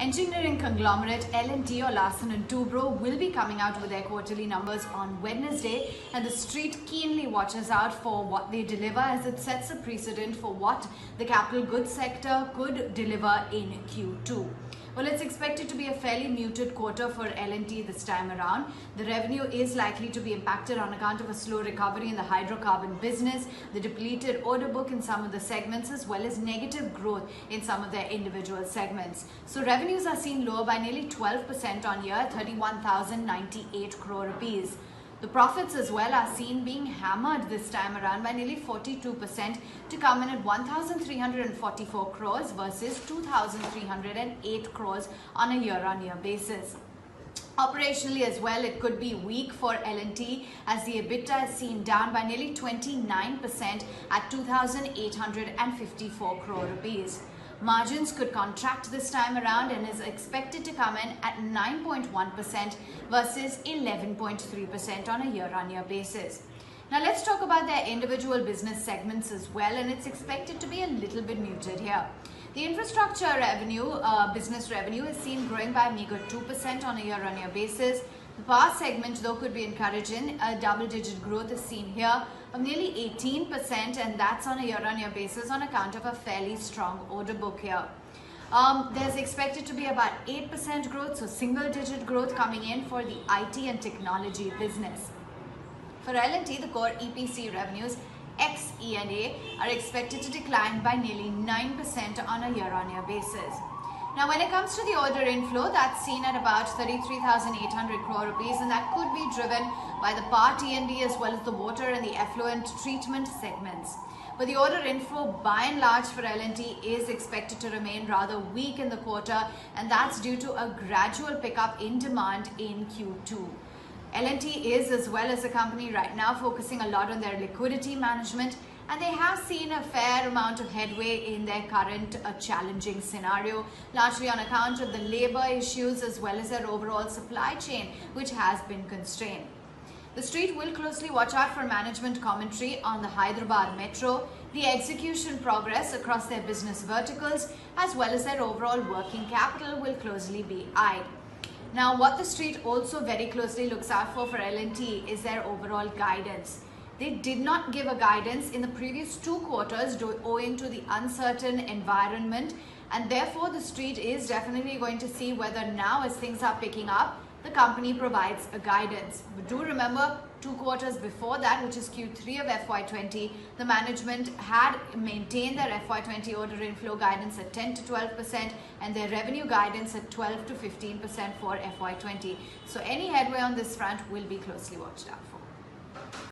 Engineering conglomerate L&T or Larsen and Toubro will be coming out with their quarterly numbers on Wednesday, and the street keenly watches out for what they deliver as it sets a precedent for what the capital goods sector could deliver in Q2. Well, it's expected to be a fairly muted quarter for L&T this time around. The revenue is likely to be impacted on account of a slow recovery in the hydrocarbon business, the depleted order book in some of the segments, as well as negative growth in some of their individual segments. So revenues are seen lower by nearly 12% on year, 31,098 crore rupees. The profits as well are seen being hammered this time around by nearly 42% to come in at 1,344 crores versus 2,308 crores on a year-on-year basis. Operationally as well, it could be weak for L&T as the EBITDA is seen down by nearly 29% at 2,854 crore rupees. Margins could contract this time around and is expected to come in at 9.1% versus 11.3% on a year-on-year basis. Now let's talk about their individual business segments as well, and it's expected to be a little bit muted here. The infrastructure revenue, business revenue is seen growing by a meager 2% on a year-on-year basis. The power segment though could be encouraging. A double-digit growth is seen here of nearly 18%, and that's on a year-on-year basis on account of a fairly strong order book here. There's expected to be about 8% growth, so single-digit growth coming in for the IT and technology business. For L&T, the core EPC revenues Ex-E&A are expected to decline by nearly 9% on a year-on-year basis. Now, when it comes to the order inflow, that's seen at about 33,800 crore rupees, and that could be driven by the power T&D as well as the water and the effluent treatment segments. But the order inflow by and large for L&T is expected to remain rather weak in the quarter, and that's due to a gradual pickup in demand in Q2. L&T is, as well as the company right now, focusing a lot on their liquidity management, and they have seen a fair amount of headway in their current challenging scenario, largely on account of the labor issues as well as their overall supply chain, which has been constrained. The street will closely watch out for management commentary on the Hyderabad Metro, the execution progress across their business verticals, as well as their overall working capital will closely be eyed. Now, what the street also very closely looks out for L&T is their overall guidance. They did not give a guidance in the previous 2 quarters owing to the uncertain environment, and therefore the street is definitely going to see whether now, as things are picking up, the company provides a guidance. But do remember, 2 quarters before that, which is Q3 of FY20, the management had maintained their FY20 order inflow guidance at 10 to 12% and their revenue guidance at 12 to 15% for FY20. So any headway on this front will be closely watched out for.